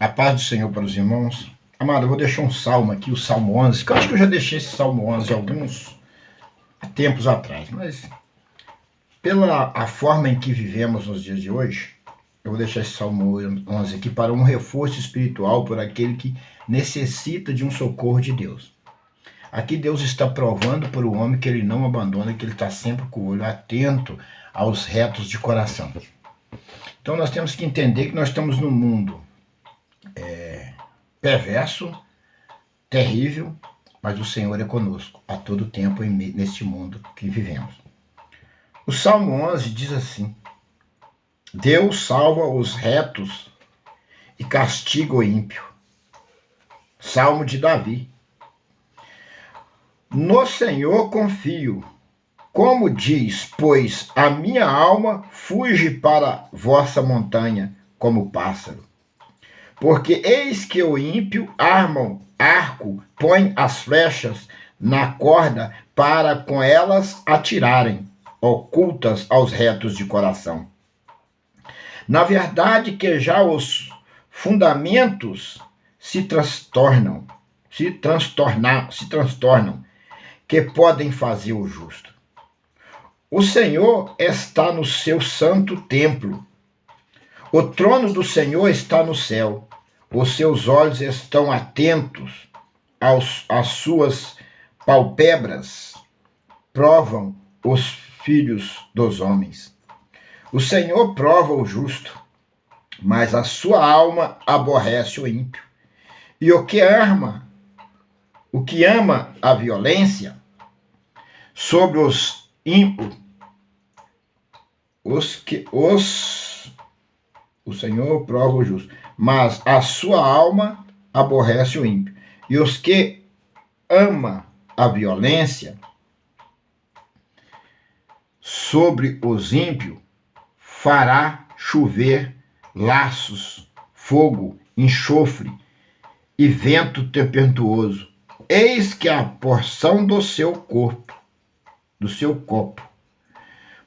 A paz do Senhor para os irmãos. Amado, eu vou deixar um salmo aqui, o Salmo 11, que eu acho que eu já deixei esse Salmo 11 há tempos atrás, mas pela a forma em que vivemos nos dias de hoje, eu vou deixar esse Salmo 11 aqui para um reforço espiritual por aquele que necessita de um socorro de Deus. Aqui Deus está provando para o homem que ele não abandona, que ele está sempre com o olho atento aos retos de coração. Então nós temos que entender que nós estamos num mundo perverso, terrível, mas o Senhor é conosco a todo tempo neste mundo que vivemos. O Salmo 11 diz assim: Deus salva os retos e castiga o ímpio. Salmo de Davi. No Senhor confio, como diz, pois a minha alma fuge para vossa montanha como pássaro. Porque eis que o ímpio armam arco, põe as flechas na corda para com elas atirarem, ocultas aos retos de coração. Na verdade que já os fundamentos se transtornam, que podem fazer o justo. O Senhor está no seu santo templo. O trono do Senhor está no céu. Os seus olhos estão atentos às suas pálpebras. Provam os filhos dos homens. O Senhor prova o justo, mas a sua alma aborrece o ímpio. E o que ama a violência sobre os ímpios, o Senhor prova o justo, mas a sua alma aborrece o ímpio. E os que ama a violência sobre os ímpios fará chover laços, fogo, enxofre e vento tempestuoso. Eis que a porção do seu copo,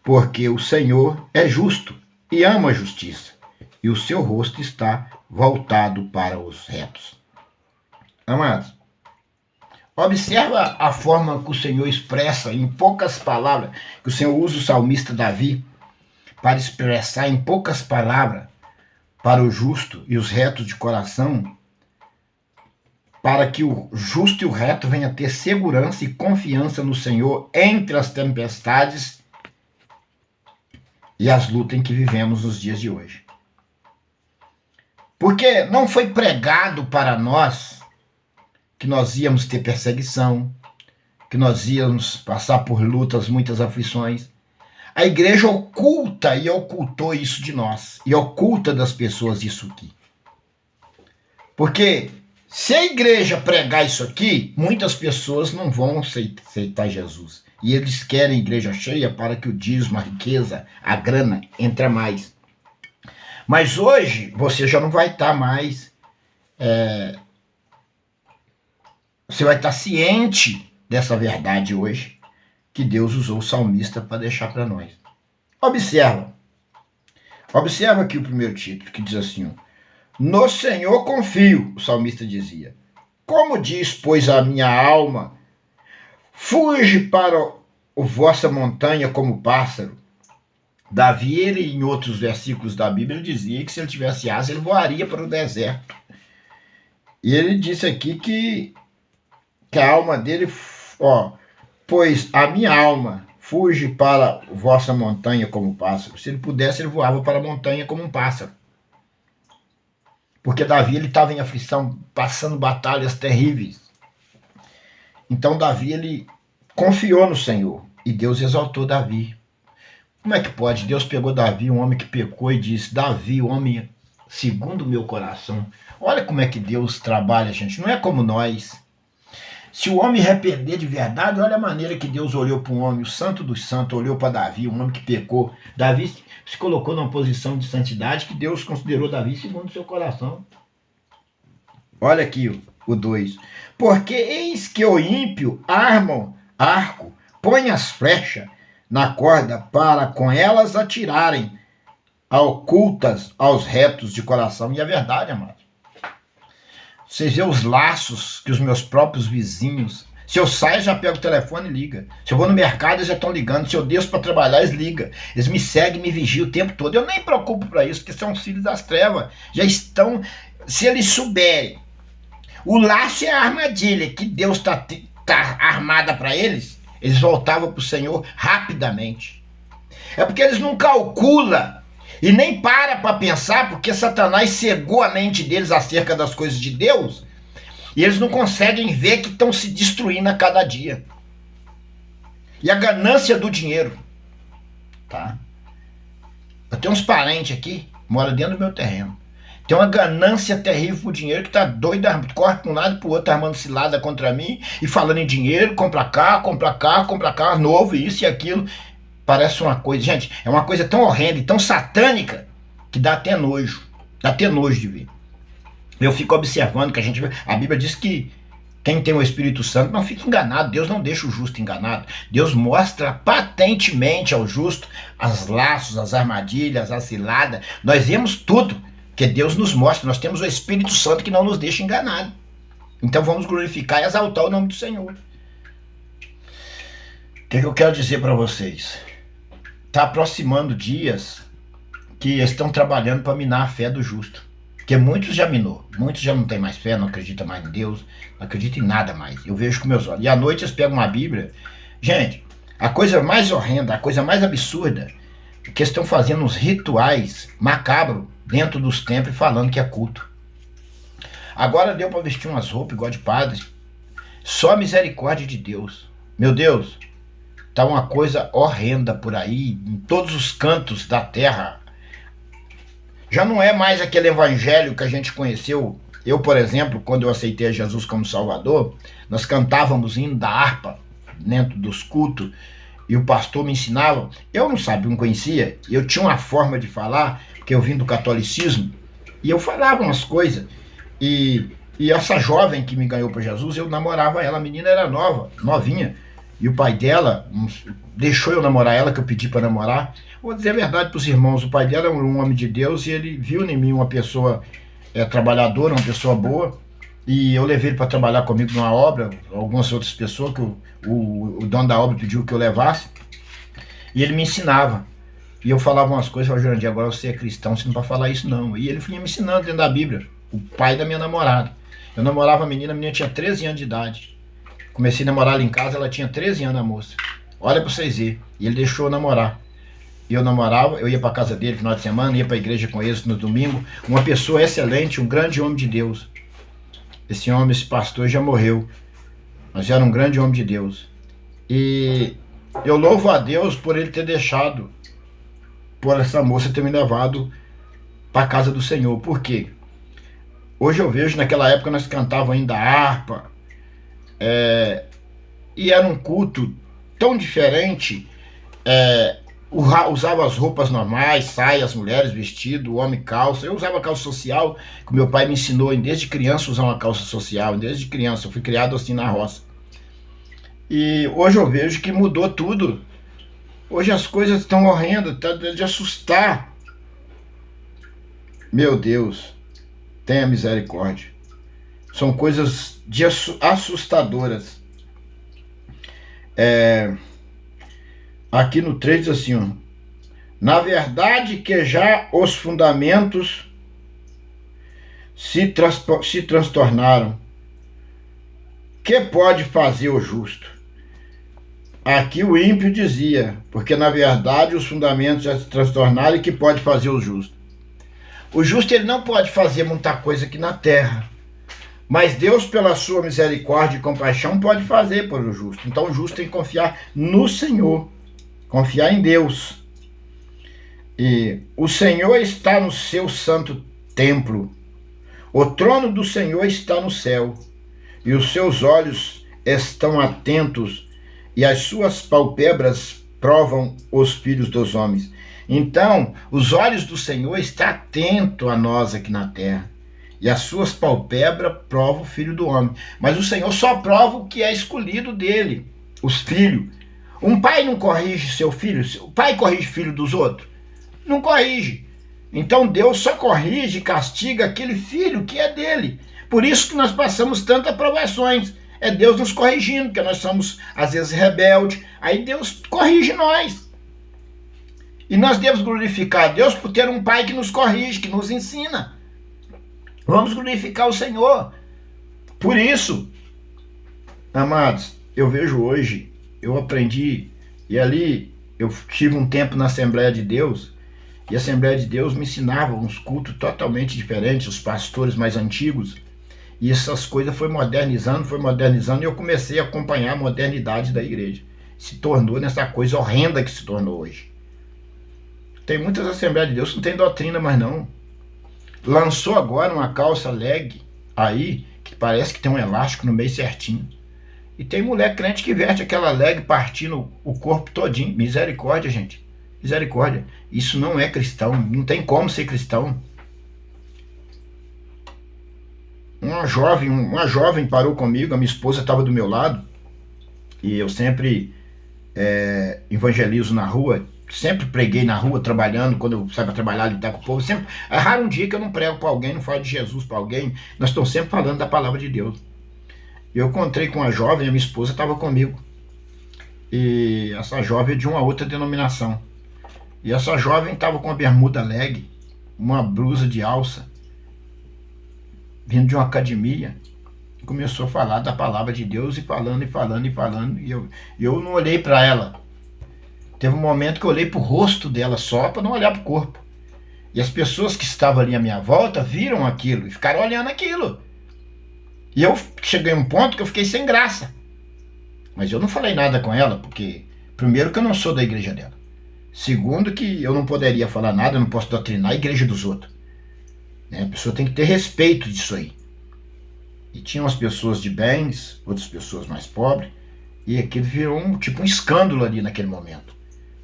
porque o Senhor é justo e ama a justiça, e o seu rosto está voltado para os retos. Amados, observa a forma que o Senhor expressa em poucas palavras, que o Senhor usa o salmista Davi para expressar em poucas palavras para o justo e os retos de coração, para que o justo e o reto venham a ter segurança e confiança no Senhor entre as tempestades e as lutas em que vivemos nos dias de hoje. Porque não foi pregado para nós que nós íamos ter perseguição, que nós íamos passar por lutas, muitas aflições. A igreja oculta e ocultou isso de nós, e oculta das pessoas isso aqui. Porque se a igreja pregar isso aqui, muitas pessoas não vão aceitar Jesus. E eles querem igreja cheia para que o dízimo, a riqueza, a grana entre mais. Mas hoje você já não vai estar mais... você vai estar ciente dessa verdade hoje, que Deus usou o salmista para deixar para nós. Observa aqui o primeiro título, que diz assim: no Senhor confio, o salmista dizia. Como diz, pois, a minha alma, fuge para a vossa montanha como pássaro. Davi, ele, em outros versículos da Bíblia, ele dizia que se ele tivesse asa, ele voaria para o deserto. E ele disse aqui que a alma dele, pois a minha alma fuge para a vossa montanha como pássaro. Se ele pudesse, ele voava para a montanha como um pássaro. Porque Davi, ele estava em aflição, passando batalhas terríveis. Então Davi, ele confiou no Senhor e Deus exaltou Davi. Como é que pode? Deus pegou Davi, um homem que pecou, e disse: Davi, o homem segundo o meu coração. Olha como é que Deus trabalha, gente. Não é como nós. Se o homem arrepender de verdade, olha a maneira que Deus olhou para um homem, o santo dos santos, olhou para Davi, um homem que pecou. Davi se colocou numa posição de santidade que Deus considerou Davi segundo o seu coração. Olha aqui o 2. Porque eis que o ímpio armam arco, põe as flechas na corda para com elas atirarem, ocultas aos retos de coração. E é verdade, amado. Vocês vê os laços que os meus próprios vizinhos... Se eu saio, já pego o telefone e liga. Se eu vou no mercado, eles já estão ligando. Se eu desço para trabalhar, eles ligam. Eles me seguem, me vigiam o tempo todo. Eu nem me preocupo para isso, porque são filhos das trevas. Já estão... Se eles souberem, o laço é a armadilha que Deus tá armada para eles, eles voltavam para o Senhor rapidamente. É porque eles não calculam e nem para pensar, porque Satanás cegou a mente deles acerca das coisas de Deus, e eles não conseguem ver que estão se destruindo a cada dia. E a ganância do dinheiro, tá? Eu tenho uns parentes aqui, moram dentro do meu terreno. Tem uma ganância terrível por dinheiro que tá doido, corre para um lado e para o outro, armando cilada contra mim e falando em dinheiro, compra carro novo, isso e aquilo. Parece uma coisa, gente, é uma coisa tão horrenda e tão satânica que dá até nojo. Dá até nojo de ver. Eu fico observando que a Bíblia diz que quem tem o Espírito Santo não fica enganado. Deus não deixa o justo enganado. Deus mostra patentemente ao justo as laços, as armadilhas, as ciladas. Nós vemos tudo que Deus nos mostra. Nós temos o Espírito Santo que não nos deixa enganado. Então vamos glorificar e exaltar o nome do Senhor. O que eu quero dizer para vocês? Está aproximando dias que estão trabalhando para minar a fé do justo. Porque muitos já minou, muitos já não tem mais fé, não acredita mais em Deus, não acredita em nada mais. Eu vejo com meus olhos. E à noite eles pegam uma Bíblia. Gente, a coisa mais horrenda, a coisa mais absurda, é que eles estão fazendo uns rituais macabros dentro dos templos falando que é culto. Agora deu para vestir umas roupas igual de padre. Só a misericórdia de Deus. Meu Deus, tá uma coisa horrenda por aí, em todos os cantos da terra. Já não é mais aquele evangelho que a gente conheceu. Eu, por exemplo, quando eu aceitei Jesus como Salvador, nós cantávamos hino da harpa dentro dos cultos, e o pastor me ensinava. Eu não sabia, não conhecia, eu tinha uma forma de falar, porque eu vim do catolicismo, e eu falava umas coisas. E essa jovem que me ganhou para Jesus, eu namorava ela, a menina era nova, novinha, e o pai dela deixou eu namorar ela, que eu pedi para namorar. Vou dizer a verdade para os irmãos, o pai dela é um homem de Deus e ele viu em mim uma pessoa trabalhadora, uma pessoa boa, e eu levei ele para trabalhar comigo numa obra, algumas outras pessoas que o dono da obra pediu que eu levasse, e ele me ensinava. E eu falava umas coisas, eu falava, Jurandir, agora você é cristão, você não pode falar isso não. E ele vinha me ensinando dentro da Bíblia, o pai da minha namorada. Eu namorava a menina tinha 13 anos de idade. Comecei a namorar ela em casa, ela tinha 13 anos, a moça. Olha para vocês verem. E ele deixou eu namorar. E eu namorava, eu ia para casa dele no final de semana, ia para a igreja com eles no domingo. Uma pessoa excelente, um grande homem de Deus. Esse homem, esse pastor já morreu. Mas era um grande homem de Deus. E eu louvo a Deus por ele ter deixado, por essa moça ter me levado para a casa do Senhor. Por quê? Hoje eu vejo, naquela época nós cantávamos ainda harpa. E era um culto tão diferente. Usava as roupas normais, saia, as mulheres vestido, o homem calça. Eu usava calça social, que meu pai me ensinou desde criança a usar uma calça social. Desde criança, eu fui criado assim na roça. E hoje eu vejo que mudou tudo. Hoje as coisas estão horrendas, tá de assustar. Meu Deus, tenha misericórdia. São coisas assustadoras. Aqui no 3 diz assim, ó, na verdade que já os fundamentos se transtornaram, que pode fazer o justo? Aqui o ímpio dizia, porque na verdade os fundamentos já se transtornaram e que pode fazer o justo? O justo ele não pode fazer muita coisa aqui na terra, mas Deus pela sua misericórdia e compaixão pode fazer por o justo. Então o justo tem que confiar no Senhor, confiar em Deus. E o Senhor está no seu santo templo, o trono do Senhor está no céu, e os seus olhos estão atentos, e as suas pálpebras provam os filhos dos homens. Então, os olhos do Senhor estão atentos a nós aqui na terra, e as suas pálpebras provam o filho do homem. Mas o Senhor só prova o que é escolhido dele, os filhos. Um pai não corrige seu filho? O pai corrige filho dos outros? Não corrige. Então Deus só corrige e castiga aquele filho que é dele. Por isso que nós passamos tantas provações. É Deus nos corrigindo, porque nós somos, às vezes, rebeldes. Aí Deus corrige nós. E nós devemos glorificar a Deus por ter um pai que nos corrige, que nos ensina. Vamos glorificar o Senhor. Por isso, amados, eu vejo hoje, eu aprendi, e ali eu tive um tempo na Assembleia de Deus, e a Assembleia de Deus me ensinava uns cultos totalmente diferentes, os pastores mais antigos, e essas coisas foi modernizando, e eu comecei a acompanhar a modernidade da igreja. Se tornou nessa coisa horrenda que se tornou hoje. Tem muitas Assembleias de Deus que não tem doutrina mais não. Lançou agora uma calça leg aí, que parece que tem um elástico no meio certinho. E tem mulher crente que veste aquela leg partindo o corpo todinho. Misericórdia, gente. Misericórdia. Isso não é cristão. Não tem como ser cristão. Uma jovem parou comigo, a minha esposa estava do meu lado, e eu sempre evangelizo na rua, sempre preguei na rua, trabalhando, quando eu saio para trabalhar, lidar com o povo, sempre, é raro um dia que eu não prego para alguém, não falo de Jesus para alguém, nós estamos sempre falando da palavra de Deus. Eu encontrei com uma jovem, a minha esposa estava comigo, e essa jovem é de uma outra denominação, e essa jovem estava com uma bermuda leg, uma blusa de alça, vindo de uma academia, começou a falar da palavra de Deus, e falando, e eu não olhei para ela. Teve um momento que eu olhei para o rosto dela só, para não olhar para o corpo. E as pessoas que estavam ali à minha volta viram aquilo, e ficaram olhando aquilo. E eu cheguei a um ponto que eu fiquei sem graça. Mas eu não falei nada com ela, porque, primeiro, que eu não sou da igreja dela. Segundo, que eu não poderia falar nada, eu não posso doutrinar a igreja dos outros. A pessoa tem que ter respeito disso aí. E tinham as pessoas de bens, outras pessoas mais pobres, e aquilo virou um escândalo ali naquele momento.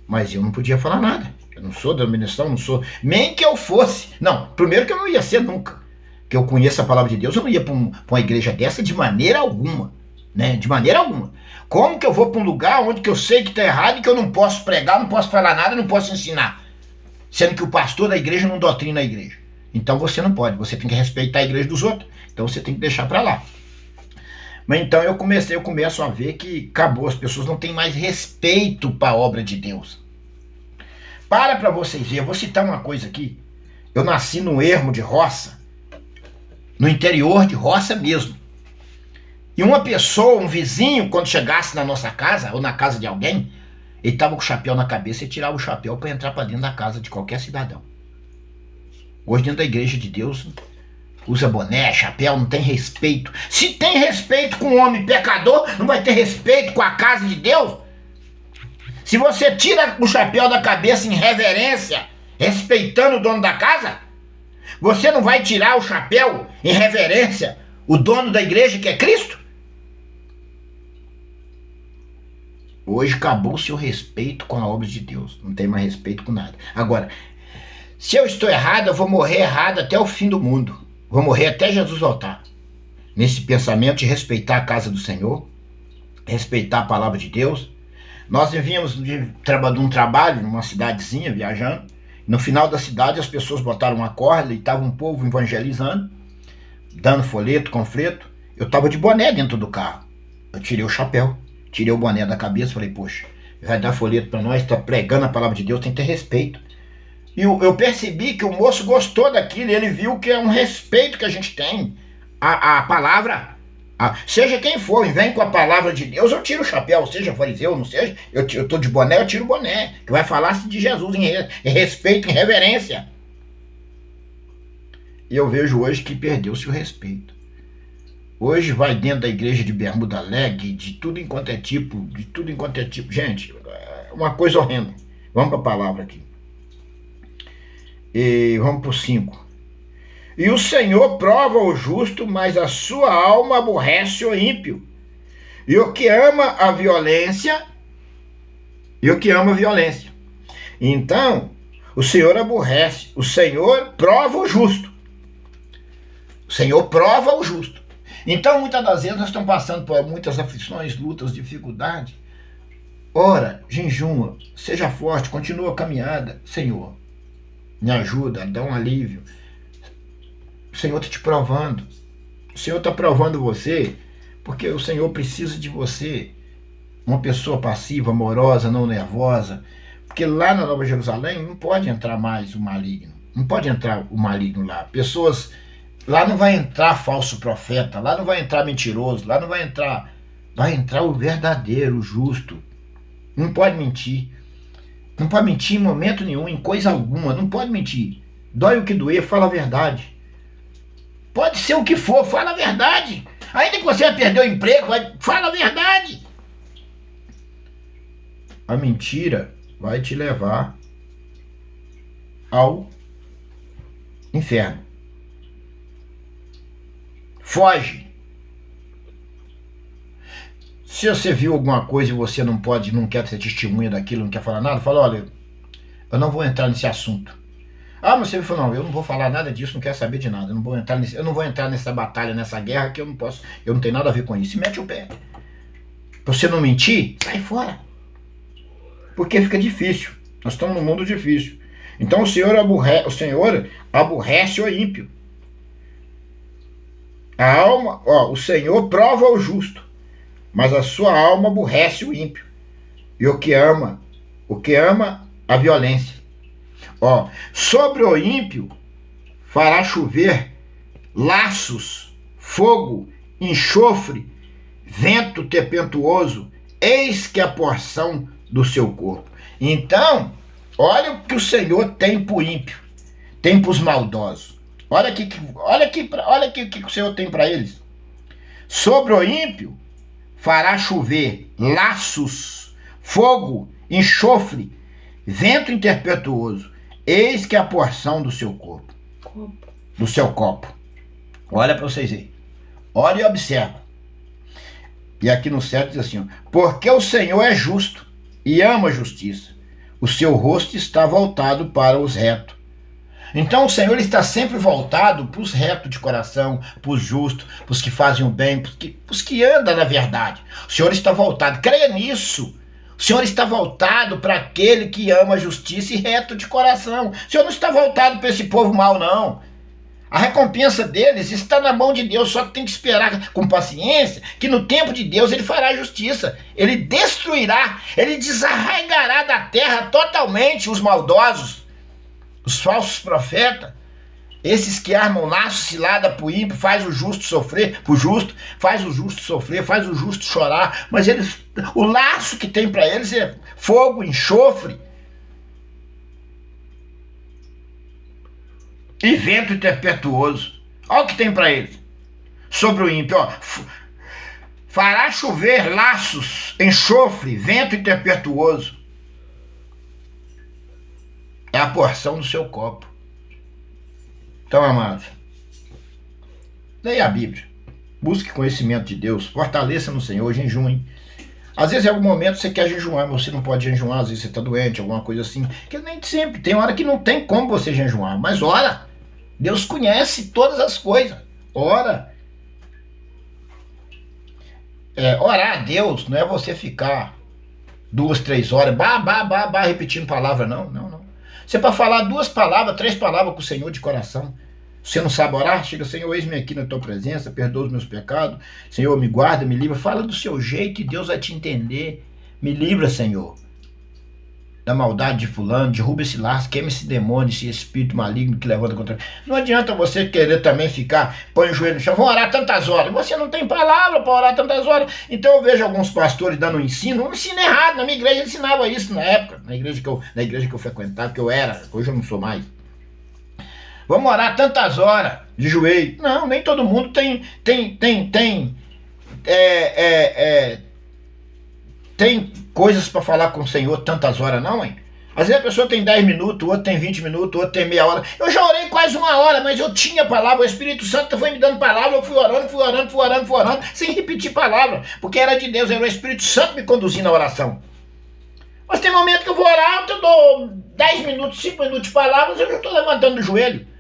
Mas eu não podia falar nada. Eu não sou da ministração, não sou. Nem que eu fosse. Não, primeiro que eu não ia ser nunca. Que eu conheço a palavra de Deus, eu não ia para uma igreja dessa de maneira alguma. Né? De maneira alguma. Como que eu vou para um lugar onde que eu sei que está errado e que eu não posso pregar, não posso falar nada, não posso ensinar? Sendo que o pastor da igreja não doutrina a igreja. Então você não pode, você tem que respeitar a igreja dos outros. Então você tem que deixar para lá. Mas então eu começo a ver que acabou, as pessoas não têm mais respeito para a obra de Deus. Para vocês verem, eu vou citar uma coisa aqui. Eu nasci num ermo de roça, no interior de roça mesmo. E uma pessoa, um vizinho, quando chegasse na nossa casa, ou na casa de alguém, ele estava com o chapéu na cabeça e tirava o chapéu para entrar para dentro da casa de qualquer cidadão. Hoje dentro da igreja de Deus, usa boné, chapéu, não tem respeito. Se tem respeito com o homem pecador, não vai ter respeito com a casa de Deus? Se você tira o chapéu da cabeça em reverência, respeitando o dono da casa, você não vai tirar o chapéu em reverência, o dono da igreja que é Cristo? Hoje acabou-se o respeito com a obra de Deus. Não tem mais respeito com nada. Agora, se eu estou errado, eu vou morrer errado até o fim do mundo. Vou morrer até Jesus voltar. Nesse pensamento de respeitar a casa do Senhor, respeitar a palavra de Deus. Nós vínhamos de um trabalho numa cidadezinha, viajando. No final da cidade as pessoas botaram uma corda e estava um povo evangelizando, dando folheto, panfleto. Eu estava de boné dentro do carro. Eu tirei o chapéu, tirei o boné da cabeça, falei, poxa, vai dar folheto para nós, está pregando a palavra de Deus, tem que ter respeito. E eu percebi que o moço gostou daquilo, ele viu que é um respeito que a gente tem. A palavra, seja quem for, vem com a palavra de Deus, eu tiro o chapéu, seja fariseu, não seja, eu estou de boné, eu tiro o boné, que vai falar de Jesus em respeito, em reverência. E eu vejo hoje que perdeu-se o respeito. Hoje vai dentro da igreja de bermuda leg, de tudo enquanto é tipo, Gente, é uma coisa horrenda. Vamos para a palavra aqui. E vamos para o 5. E o Senhor prova o justo, mas a sua alma aborrece o ímpio. E o que ama a violência, Então, o Senhor aborrece, o Senhor prova o justo. O Senhor prova o justo. Então, muitas das vezes, nós estamos passando por muitas aflições, lutas, dificuldades. Ora, jejuma, seja forte, continua a caminhada, Senhor. me ajuda, dá um alívio. O Senhor está te provando. O Senhor está provando você, porque o Senhor precisa de você. Uma pessoa passiva, amorosa, não nervosa. Porque lá na Nova Jerusalém não pode entrar mais o maligno. Não pode entrar o maligno lá. Pessoas... Lá não vai entrar falso profeta. Lá não vai entrar mentiroso. Lá não vai entrar... Vai entrar o verdadeiro, o justo. Não pode mentir. Não pode mentir em momento nenhum, em coisa alguma. Não pode mentir. Dói o que doer, fala a verdade. Pode ser o que for, fala a verdade. Ainda que você vai perder o emprego, fala a verdade. A mentira vai te levar ao inferno. Foge. Se você viu alguma coisa e você não pode, não quer ser testemunha daquilo, não quer falar nada, fala, olha, eu não vou entrar nesse assunto. Ah, mas você me falou, não, eu não vou falar nada disso, não quero saber de nada, eu não vou entrar nessa batalha, nessa guerra, que eu não posso, eu não tenho nada a ver com isso. E mete o pé. Pra você não mentir, sai fora. Porque fica difícil. Nós estamos num mundo difícil. Então o Senhor aborrece o ímpio. A alma, o Senhor prova o justo, mas a sua alma aborrece o ímpio. E o que ama a violência. Sobre o ímpio fará chover laços, fogo, enxofre, vento tempestuoso, eis que a porção do seu corpo. Então, olha o que o Senhor tem para o ímpio, tem para os maldosos. Olha aqui o que o Senhor tem para eles. Sobre o ímpio fará chover laços, fogo, enxofre, vento tempestuoso, eis que a porção do seu corpo. Do seu copo. Olha para vocês aí. Olha e observa. E aqui no 7 diz assim, porque o Senhor é justo e ama a justiça. O seu rosto está voltado para os retos. Então o Senhor está sempre voltado para os retos de coração, para os justos, para os que fazem o bem, para os que andam na verdade. O Senhor está voltado. Creia nisso. O Senhor está voltado para aquele que ama a justiça e reto de coração. O Senhor não está voltado para esse povo mau, não. A recompensa deles está na mão de Deus, só que tem que esperar com paciência, que no tempo de Deus ele fará justiça. Ele destruirá, ele desarraigará da terra totalmente os maldosos, os falsos profetas, esses que armam laço, cilada para o ímpio, faz o justo sofrer, para o justo, faz o justo sofrer, faz o justo chorar, mas o laço que tem para eles é fogo, enxofre e vento tempestuoso. Olha o que tem para eles. Sobre o ímpio, fará chover laços, enxofre, vento tempestuoso. É a porção do seu copo. Então, amados, leia a Bíblia, busque conhecimento de Deus, fortaleça no Senhor, jejum. Às vezes, em algum momento, você quer jejuar, mas você não pode jejuar, às vezes você está doente, alguma coisa assim, que nem sempre, tem hora que não tem como você jejuar, mas ora, Deus conhece todas as coisas, ora. Orar a Deus não é você ficar 2, 3 horas, repetindo palavra, não. Você para falar 2 palavras, 3 palavras com o Senhor de coração. Você não sabe orar? Chega, Senhor, eis-me aqui na tua presença, perdoa os meus pecados. Senhor, me guarda, me livra. Fala do seu jeito e Deus vai te entender. Me livra, Senhor, da maldade de fulano, derruba esse laço, queima esse demônio, esse espírito maligno que levanta contra... Não adianta você querer também ficar, põe o joelho no chão, vão orar tantas horas. Você não tem palavra para orar tantas horas. Então eu vejo alguns pastores dando um ensino errado. Na minha igreja eu ensinava isso na época, na igreja que eu frequentava, que eu era, hoje eu não sou mais. Vamos orar tantas horas de joelho. Não, nem todo mundo tem coisas para falar com o Senhor tantas horas, não, hein? Às vezes a pessoa tem 10 minutos, o outro tem 20 minutos, o outro tem meia hora. Eu já orei quase 1 hora, mas eu tinha palavra, o Espírito Santo foi me dando palavra, eu fui orando, sem repetir palavra, porque era de Deus, era o Espírito Santo me conduzindo na oração. Mas tem momento que eu vou orar, eu dou 10 minutos, 5 minutos de palavras, eu já estou levantando o joelho.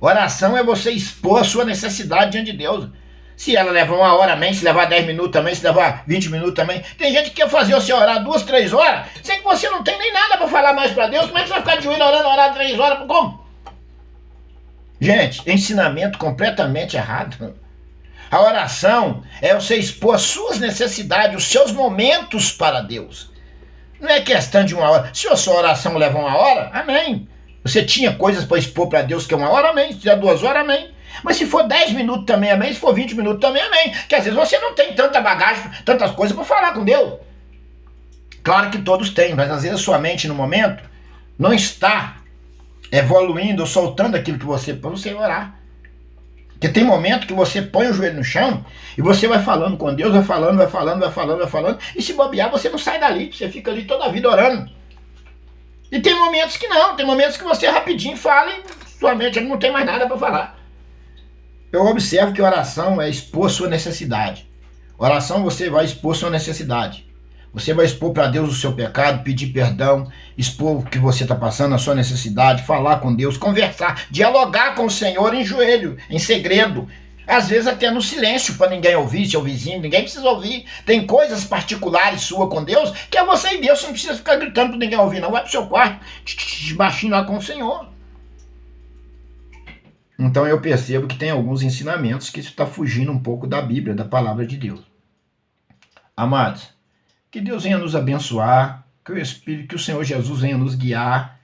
Oração é você expor a sua necessidade diante de Deus. Se ela leva 1 hora, amém. Se levar 10 minutos também, se levar 20 minutos também. Tem gente que quer fazer você orar 2, 3 horas, sem que você não tem nem nada para falar mais para Deus. Como é que você vai ficar de joelho orando, orar 3 horas? Como? Gente, ensinamento completamente errado. A oração é você expor as suas necessidades, os seus momentos para Deus. Não é questão de 1 hora. Se a sua oração leva 1 hora, amém. Você tinha coisas para expor para Deus que é 1 hora, amém. Se tiver 2 horas, amém. Mas se for 10 minutos também, amém. Se for 20 minutos também, amém. Porque às vezes você não tem tanta bagagem, tantas coisas para falar com Deus. Claro que todos têm, mas às vezes a sua mente no momento não está evoluindo ou soltando aquilo que você para você orar. Porque tem momento que você põe o joelho no chão e você vai falando com Deus, vai falando, e se bobear você não sai dali, você fica ali toda a vida orando. E tem momentos que não, tem momentos que você rapidinho fala e sua mente não tem mais nada para falar. Eu observo que oração é expor sua necessidade. Oração você vai expor sua necessidade. Você vai expor para Deus o seu pecado, pedir perdão, expor o que você está passando, a sua necessidade, falar com Deus, conversar, dialogar com o Senhor em joelho, em segredo. Às vezes até no silêncio, para ninguém ouvir, seu vizinho, ninguém precisa ouvir. Tem coisas particulares sua com Deus, que é você e Deus, você não precisa ficar gritando para ninguém ouvir, não. Vai para o seu quarto, baixinho lá com o Senhor. Então eu percebo que tem alguns ensinamentos que isso está fugindo um pouco da Bíblia, da palavra de Deus. Amados, que Deus venha nos abençoar, que o Espírito, que o Senhor Jesus venha nos guiar,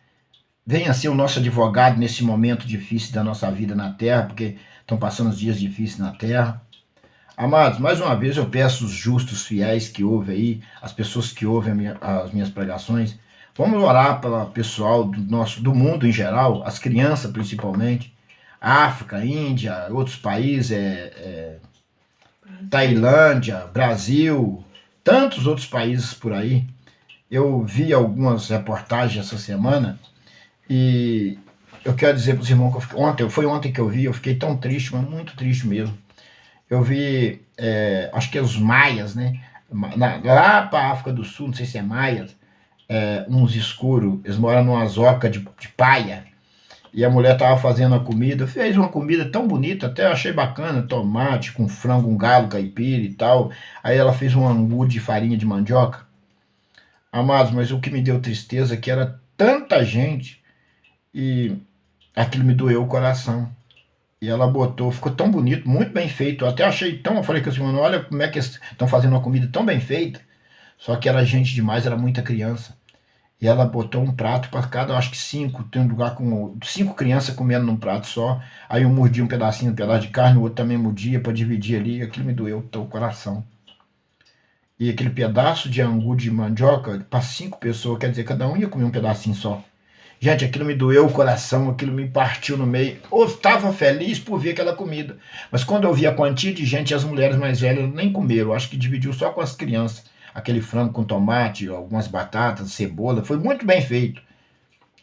venha ser o nosso advogado nesse momento difícil da nossa vida na terra, porque estão passando os dias difíceis na terra. Amados, mais uma vez eu peço os justos fiéis que ouvem aí, as pessoas que ouvem as minhas pregações, vamos orar pelo pessoal do mundo em geral, as crianças principalmente, África, Índia, outros países, Tailândia, Brasil, tantos outros países por aí. Eu vi algumas reportagens essa semana e eu quero dizer para os irmãos que foi ontem que eu vi, eu fiquei tão triste, mas muito triste mesmo. Eu vi, acho que é os maias, né? Lá para a África do Sul, não sei se é maias, uns escuros, eles moram numa zoca de paia. E a mulher estava fazendo a comida, fez uma comida tão bonita, até achei bacana, tomate com frango, um galo caipira e tal. Aí ela fez um angu de farinha de mandioca. Amados, mas o que me deu tristeza é que era tanta gente e aquilo me doeu o coração. E ela botou, ficou tão bonito, muito bem feito. Eu até achei tão, eu falei com a senhora, olha como é que estão fazendo uma comida tão bem feita. Só que era gente demais, era muita criança. E ela botou um prato para cada, acho que 5, tem um lugar com 5 crianças comendo num prato só. Aí um mordia um pedaço de carne, o outro também mordia para dividir ali. Aquilo me doeu o coração. E aquele pedaço de angu de mandioca para 5 pessoas, quer dizer, cada um ia comer um pedacinho só. Gente, aquilo me doeu o coração, aquilo me partiu no meio. Eu estava feliz por ver aquela comida. Mas quando eu vi a quantia de gente, as mulheres mais velhas nem comeram. Eu acho que dividiu só com as crianças. Aquele frango com tomate, algumas batatas, cebola, foi muito bem feito.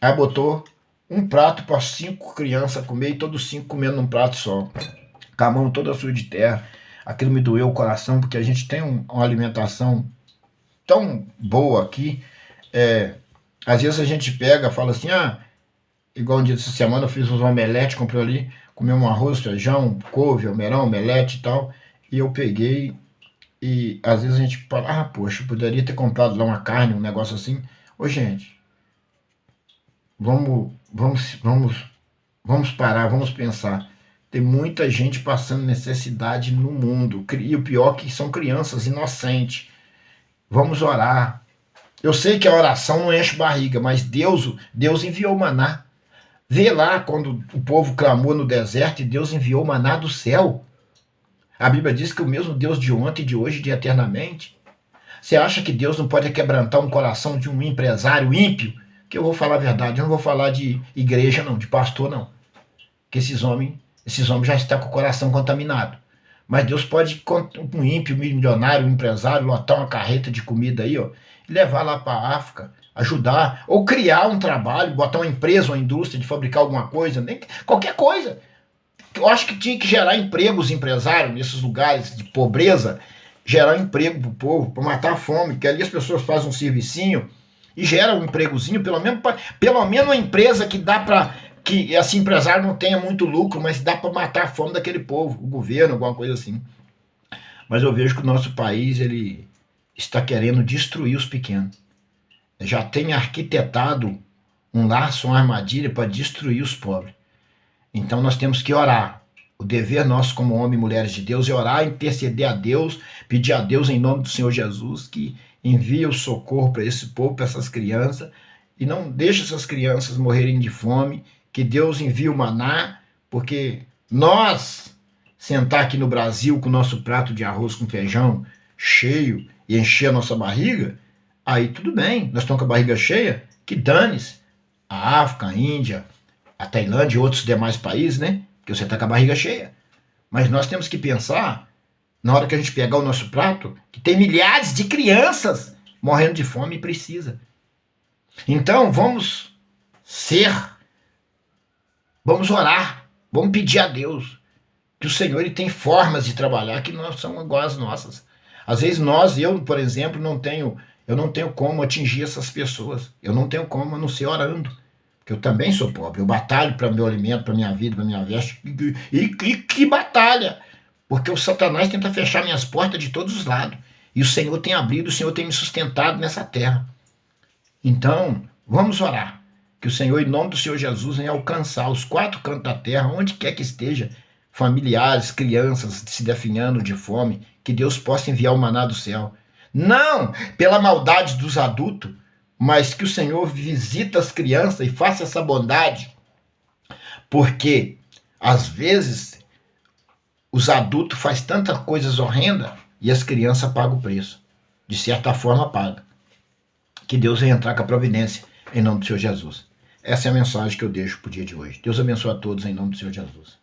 Aí botou um prato para 5 crianças comer e todos 5 comendo num prato só. Com a mão toda suja de terra. Aquilo me doeu o coração, porque a gente tem uma alimentação tão boa aqui. Às vezes a gente pega, fala assim, igual um dia dessa semana eu fiz uns omelete, comprei ali, comi um arroz, feijão, couve, almeirão, omelete e tal, e eu peguei. E às vezes a gente fala, poxa, eu poderia ter comprado lá uma carne, um negócio assim. Ô gente, vamos parar, vamos pensar. Tem muita gente passando necessidade no mundo. E o pior é que são crianças inocentes. Vamos orar. Eu sei que a oração não enche barriga, mas Deus enviou maná. Vê lá quando o povo clamou no deserto e Deus enviou maná do céu. A Bíblia diz que o mesmo Deus de ontem, de hoje e de eternamente. Você acha que Deus não pode quebrantar um coração de um empresário ímpio? Que eu vou falar a verdade, eu não vou falar de igreja não, de pastor não. Porque esses homens já estão com o coração contaminado. Mas Deus pode, um ímpio, milionário, um empresário, lotar uma carreta de comida aí, ó, e levar lá para a África, ajudar, ou criar um trabalho, botar uma empresa, uma indústria de fabricar alguma coisa, nem qualquer coisa. Eu acho que tinha que gerar emprego os empresários nesses lugares de pobreza, gerar emprego para o povo, para matar a fome, que ali as pessoas fazem um servicinho e geram um empregozinho, pelo menos uma empresa que dá para que esse empresário não tenha muito lucro, mas dá para matar a fome daquele povo, o governo, alguma coisa assim. Mas eu vejo que o nosso país ele está querendo destruir os pequenos. Já tem arquitetado um laço, uma armadilha para destruir os pobres. Então nós temos que orar. O dever nosso como homens e mulheres de Deus é orar, interceder a Deus, pedir a Deus em nome do Senhor Jesus que envie o socorro para esse povo, para essas crianças, e não deixe essas crianças morrerem de fome, que Deus envie o maná, porque nós sentar aqui no Brasil com o nosso prato de arroz com feijão cheio e encher a nossa barriga, aí tudo bem, nós estamos com a barriga cheia, que dane-se a África, a Índia, a Tailândia e outros demais países, né? Porque você está com a barriga cheia. Mas nós temos que pensar, na hora que a gente pegar o nosso prato, que tem milhares de crianças morrendo de fome e precisa. Então vamos orar, vamos pedir a Deus, que o Senhor ele tem formas de trabalhar que não são igual às nossas. Às vezes eu, por exemplo, eu não tenho como atingir essas pessoas. Eu não tenho como, a não ser orando. Porque eu também sou pobre. Eu batalho para meu alimento, para minha vida, para minha veste. E que batalha! Porque o Satanás tenta fechar minhas portas de todos os lados. E o Senhor tem abrido, o Senhor tem me sustentado nessa terra. Então, vamos orar. Que o Senhor, em nome do Senhor Jesus, venha alcançar os 4 cantos da terra, onde quer que esteja, familiares, crianças se definhando de fome, que Deus possa enviar o maná do céu. Não pela maldade dos adultos, mas que o Senhor visita as crianças e faça essa bondade, porque às vezes os adultos fazem tantas coisas horrendas e as crianças pagam o preço. De certa forma paga. Que Deus venha entrar com a providência em nome do Senhor Jesus. Essa é a mensagem que eu deixo para o dia de hoje. Deus abençoe a todos em nome do Senhor Jesus.